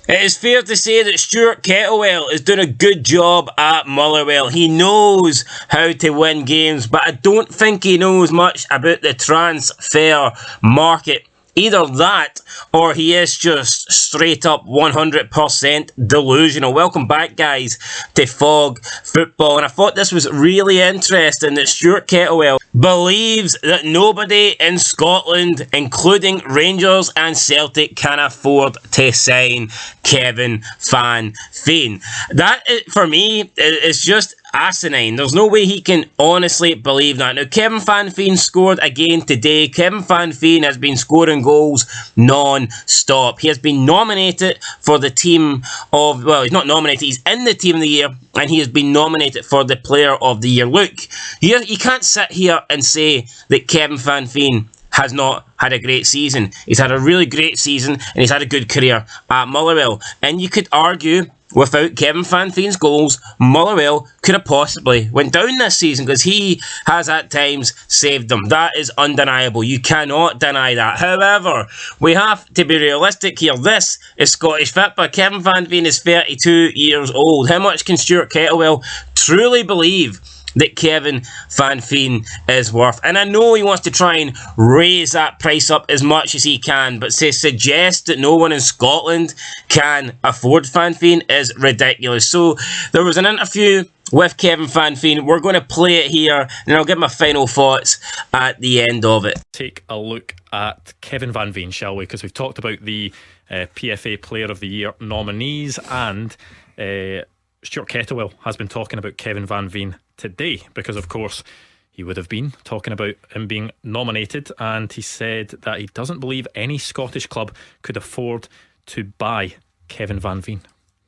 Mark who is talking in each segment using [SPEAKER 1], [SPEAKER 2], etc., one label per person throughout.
[SPEAKER 1] It is fair to say that Stuart Kettlewell is doing a good job at Motherwell. He knows how to win games, but I don't think he knows much about the transfer market. Either that, or he is just straight up 100% delusional. Welcome back, guys, to Fog Football. And I thought this was really interesting that Stuart Kettlewell believes that nobody in Scotland, including Rangers and Celtic, can afford to sign Kevin Van Veen. That, for me, is just asinine. There's no way he can honestly believe that. Now, Kevin Van Veen scored again today. Kevin Van Veen has been scoring goals non-stop. He has been nominated for the team of, well, he's not nominated, he's in the team of the year, and he has been nominated for the player of the year. Look, you can't sit here and say that Kevin Van Veen has not had a great season. He's had a really great season, and he's had a good career at Motherwell. And you could argue, without Kevin Van Veen's goals, Motherwell could have possibly went down this season, because he has at times saved them. That is undeniable. You cannot deny that. However, we have to be realistic here. This is Scottish football. Kevin Van Veen is 32 years old. How much can Stuart Kettlewell truly believe that Kevin Van Veen is worth? And I know he wants to try and raise that price up as much as he can, but to suggest that no one in Scotland can afford Van Veen is ridiculous. So there was an interview with Kevin Van Veen. We're going to play it here, and I'll give my final thoughts at the end of it.
[SPEAKER 2] Take a look at Kevin Van Veen, shall we? Because we've talked about the PFA Player of the Year nominees, and Stuart Kettlewell has been talking about Kevin Van Veen today, because of course he would have been talking about him being nominated, and he said that he doesn't believe any Scottish club could afford to buy Kevin Van Veen.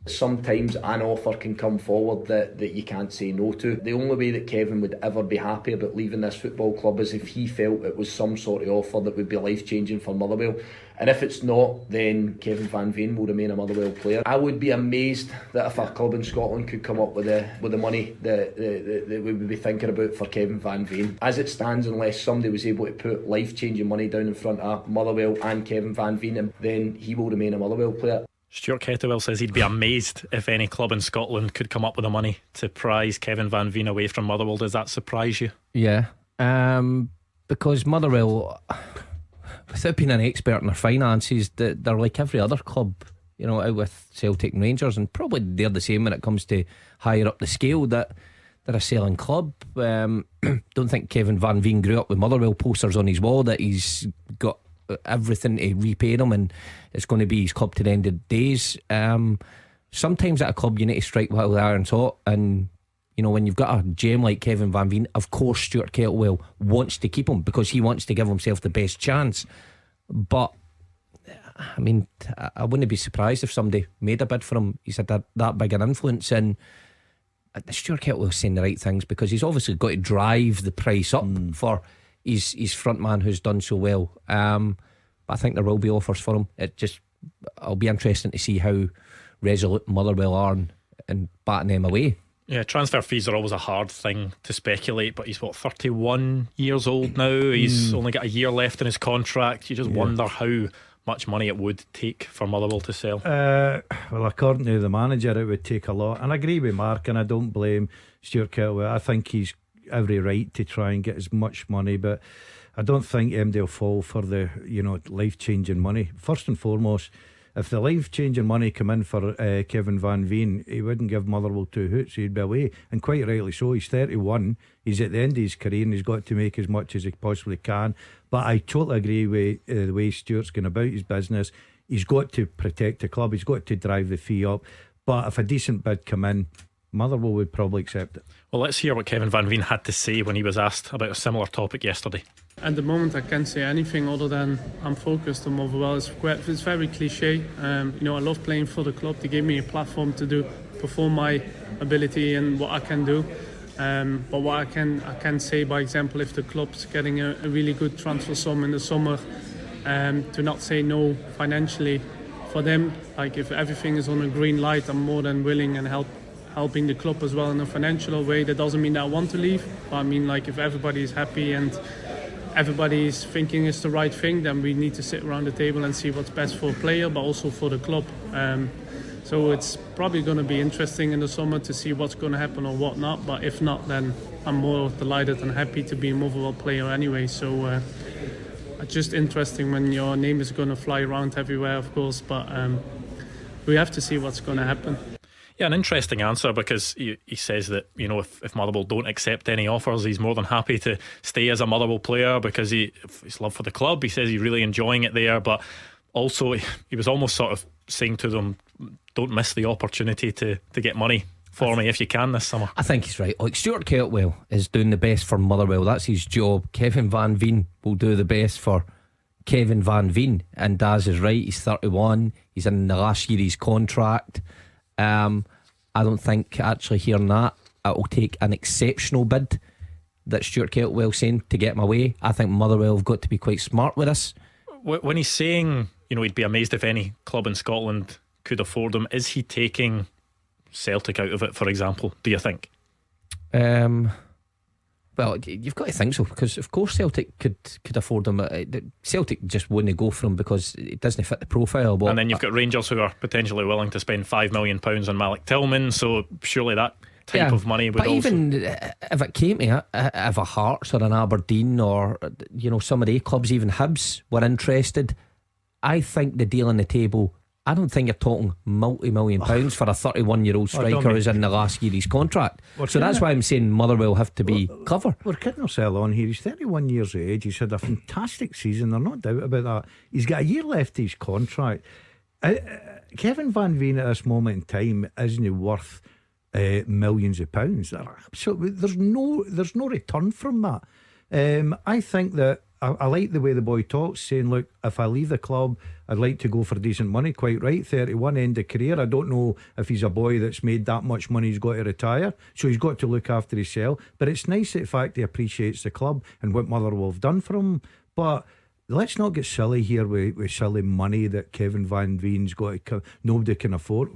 [SPEAKER 3] Sometimes an offer can come forward that you can't say no to. The only way that Kevin would ever be happy about leaving this football club is if he felt it was some sort of offer that would be life-changing for Motherwell. And if it's not, then Kevin Van Veen will remain a Motherwell player. I would be amazed that if a club in Scotland could come up with the money that we would be thinking about for Kevin Van Veen. As it stands, unless somebody was able to put life-changing money down in front of Motherwell and Kevin Van Veen, then he will remain a Motherwell player.
[SPEAKER 2] Stuart Kettlewell says he'd be amazed if any club in Scotland could come up with the money to prize Kevin Van Veen away from Motherwell. Does that surprise you?
[SPEAKER 4] Yeah, because Motherwell, without being an expert in their finances, they're like every other club, you know, out with Celtic and Rangers, and probably they're the same when it comes to higher up the scale, that they're a selling club. Don't think Kevin Van Veen grew up with Motherwell posters on his wall that he's got everything to repay them and it's going to be his club to the end of the days. Sometimes at a club you need to strike while the iron's hot, and you know, when you've got a gem like Kevin Van Veen, of course Stuart Kettlewell wants to keep him because he wants to give himself the best chance. But I mean, I wouldn't be surprised if somebody made a bid for him. He's had that big an influence, and Stuart Kettlewell's saying the right things because he's obviously got to drive the price up for his front man who's done so well. But I think there will be offers for him. It'll be interesting to see how resolute Motherwell are in batting them away.
[SPEAKER 2] Yeah, transfer fees are always a hard thing to speculate, but he's 31 years old now. He's only got a year left in his contract. You just wonder how much money it would take for Motherwell to sell.
[SPEAKER 5] Well, according to the manager, it would take a lot, and I agree with Mark, and I don't blame Stuart Kettlewell. I think he's every right to try and get as much money, but I don't think MD will fall for the life-changing money. First and foremost, if the life-changing money come in for Kevin Van Veen, he wouldn't give Motherwell two hoots. He'd be away, and quite rightly so. He's 31, he's at the end of his career, and he's got to make as much as he possibly can. But I totally agree with the way Stuart's going about his business. He's got to protect the club, he's got to drive the fee up. But if a decent bid come in, Motherwell would probably accept it.
[SPEAKER 2] Well, let's hear what Kevin Van Veen had to say when he was asked about a similar topic yesterday.
[SPEAKER 6] At the moment, I can't say anything other than I'm focused on Motherwell. It's very cliche. I love playing for the club. They gave me a platform to perform my ability and what I can do. But what I can say, by example, if the club's getting a really good transfer sum in the summer, to not say no financially for them. Like if everything is on a green light, I'm more than willing and helping the club as well in a financial way. That doesn't mean that I want to leave, but I mean, like, if everybody is happy and everybody's thinking it's the right thing, then we need to sit around the table and see what's best for a player, but also for the club. So it's probably going to be interesting in the summer to see what's going to happen or what not. But if not, then I'm more delighted and happy to be a Motherwell player anyway. So it's just interesting when your name is going to fly around everywhere, of course. But we have to see what's going to happen.
[SPEAKER 2] Yeah, an interesting answer, because he says that, you know, if Motherwell don't accept any offers, he's more than happy to stay as a Motherwell player because his love for the club. He says he's really enjoying it there, but also he was almost sort of saying to them, don't miss the opportunity to get money for me if you can this summer.
[SPEAKER 4] I think he's right. Like, Stuart Kettlewell is doing the best for Motherwell. That's his job. Kevin Van Veen will do the best for Kevin Van Veen. And Daz is right. He's 31. He's in the last year of his contract. I don't think, actually hearing that, it will take an exceptional bid that Stuart Kettlewell saying to get him away. I think Motherwell have got to be quite smart with this.
[SPEAKER 2] When he's saying, you know, he'd be amazed if any club in Scotland could afford him, is he taking Celtic out of it, for example, do you think?
[SPEAKER 4] Well, you've got to think so, because of course Celtic could afford him. Celtic just wouldn't go for him because it doesn't fit the profile. But
[SPEAKER 2] and then you've got Rangers who are potentially willing to spend £5 million on Malik Tillman, so surely that type of money would
[SPEAKER 4] but
[SPEAKER 2] also...
[SPEAKER 4] even if it came to it, if a Hearts or an Aberdeen or, you know, some of the clubs, even Hibs, were interested, I think the deal on the table, I don't think you're talking multi-million pounds for a 31-year-old striker who's in the last year of his contract. So that's why I'm saying Motherwell have to be clever.
[SPEAKER 5] We're kidding ourselves on here. He's 31 years of age. He's had a fantastic season. There's no doubt about that. He's got a year left of his contract. Kevin Van Veen at this moment in time isn't worth millions of pounds. Absolutely, there's no return from that. I think that I like the way the boy talks, saying, look, if I leave the club, I'd like to go for decent money. Quite right, 31, end of career. I don't know if he's a boy that's made that much money, he's got to retire, so he's got to look after himself. But it's nice that the fact he appreciates the club and what Motherwell have done for him. But let's not get silly here with silly money that Kevin Van Veen's got to nobody can afford.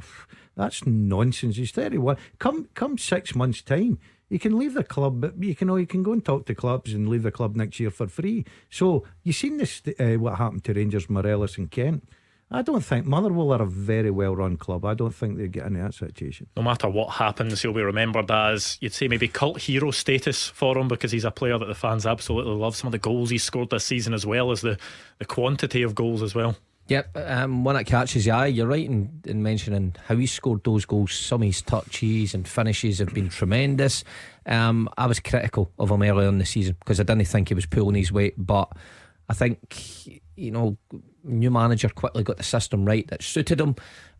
[SPEAKER 5] That's nonsense. He's 31. Come 6 months' time, you can leave the club, but you can go and talk to clubs and leave the club next year for free. So you've seen this, what happened to Rangers, Morelos and Kent. I don't think Motherwell are a very well run club. I don't think they get into that situation.
[SPEAKER 2] No matter what happens, he'll be remembered as, you'd say, maybe cult hero status for him, because he's a player that the fans absolutely love. Some of the goals he's scored this season, as well as the quantity of goals as well.
[SPEAKER 4] Yep, when it catches your eye, you're right in mentioning how he scored those goals. Some of his touches and finishes have been tremendous. I was critical of him early on in the season because I didn't think he was pulling his weight, but I think, you know, new manager quickly got the system right that suited him,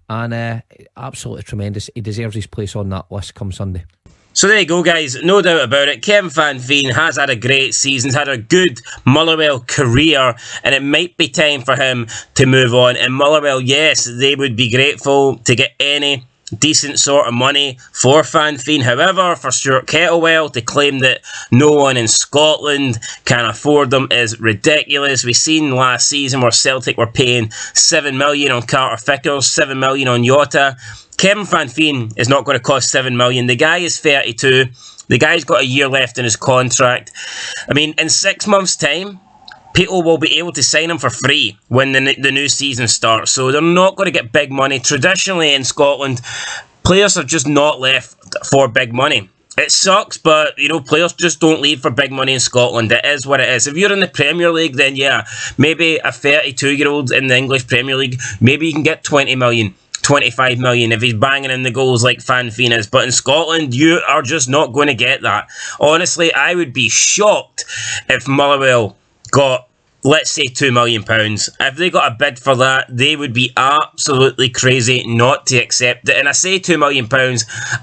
[SPEAKER 4] and absolutely tremendous. He deserves his place on that list come Sunday.
[SPEAKER 1] So there you go, guys, no doubt about it. Kevin Van Veen has had a great season, had a good Motherwell career, and it might be time for him to move on. And Motherwell, yes, they would be grateful to get any decent sort of money for Van Veen. However, for Stuart Kettlewell to claim that no one in Scotland can afford them is ridiculous. We seen last season where Celtic were paying $7 million on Carter Vickers, $7 million on Jota. Kevin Van Veen is not going to cost $7 million. The guy is 32. The guy's got a year left in his contract. I mean, in 6 months' time, people will be able to sign him for free when the new season starts. So they're not going to get big money. Traditionally in Scotland, players are just not left for big money. It sucks, but, you know, players just don't leave for big money in Scotland. It is what it is. If you're in the Premier League, then yeah, maybe a 32-year-old in the English Premier League, maybe you can get 20 million. 25 million if he's banging in the goals like Van Veen is. But in Scotland, you are just not going to get that. Honestly, I would be shocked if Motherwell got, let's say, £2 million. If they got a bid for that, they would be absolutely crazy not to accept it. And I say £2 million,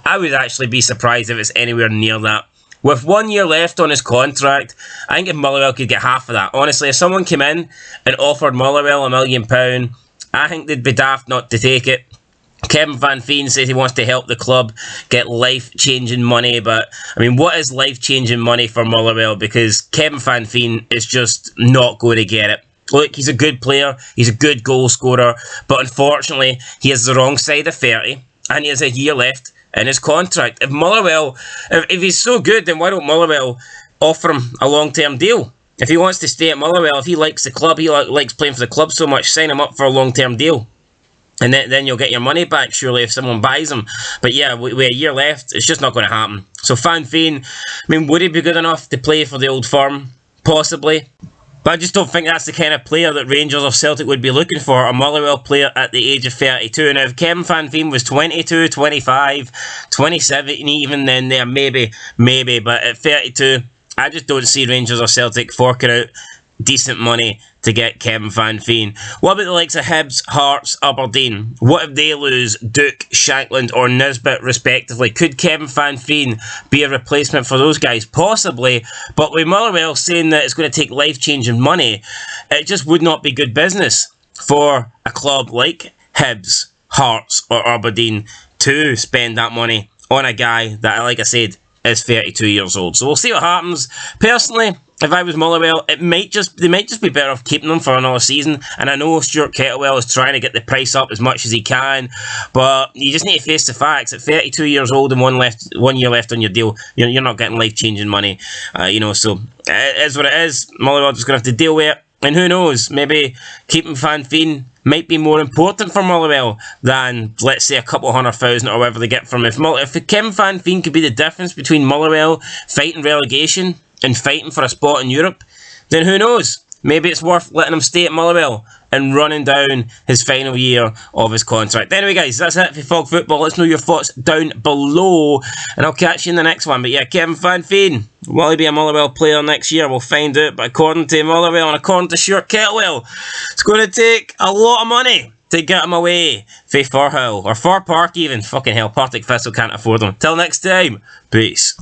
[SPEAKER 1] I would actually be surprised if it's anywhere near that. With 1 year left on his contract, I think if Motherwell could get half of that. Honestly, if someone came in and offered Motherwell £1 million, I think they'd be daft not to take it. Kevin Van Veen says he wants to help the club get life-changing money, but I mean, what is life-changing money for Motherwell? Because Kevin Van Veen is just not going to get it. Look, he's a good player, he's a good goal scorer, but unfortunately, he is the wrong side of 30, and he has a year left in his contract. If he's so good, then why don't Motherwell offer him a long-term deal? If he wants to stay at Motherwell, if he likes the club, he likes playing for the club so much, sign him up for a long-term deal. And then you'll get your money back, surely, if someone buys him. But yeah, with a year left, it's just not going to happen. So Van Veen, I mean, would he be good enough to play for the Old Firm? Possibly. But I just don't think that's the kind of player that Rangers or Celtic would be looking for. A Motherwell player at the age of 32. Now, if Kevin Van Veen was 22, 25, 27 even, then there, maybe. But at 32, I just don't see Rangers or Celtic forking out decent money to get Kevin Van Veen. What about the likes of Hibs, Hearts, Aberdeen? What if they lose Duke, Shankland or Nisbet respectively? Could Kevin Van Veen be a replacement for those guys? Possibly, but with Motherwell saying that it's going to take life-changing money, it just would not be good business for a club like Hibs, Hearts or Aberdeen to spend that money on a guy that, like I said, is 32 years old. So we'll see what happens. Personally, if I was Motherwell, they might just be better off keeping them for another season. And I know Stuart Kettlewell is trying to get the price up as much as he can, but you just need to face the facts. At 32 years old and 1 year left on your deal, you're not getting life-changing money. So it is what it is. Motherwell just going to have to deal with it. And who knows, maybe keeping Van Veen might be more important for Motherwell than, let's say, a couple 100,000 or whatever they get from him. If Kevin Van Veen could be the difference between Motherwell fighting relegation and fighting for a spot in Europe, then who knows? Maybe it's worth letting him stay at Motherwell and running down his final year of his contract. Anyway, guys, that's it for Fog Football. Let's know your thoughts down below, and I'll catch you in the next one. But yeah, Kevin Van Veen, will he be a Motherwell player next year? We'll find out. But according to Motherwell and according to Stuart Kettlewell, it's going to take a lot of money to get him away for Firhill or Fir Park even. Fucking hell, Partick Thistle can't afford him. Till next time, peace.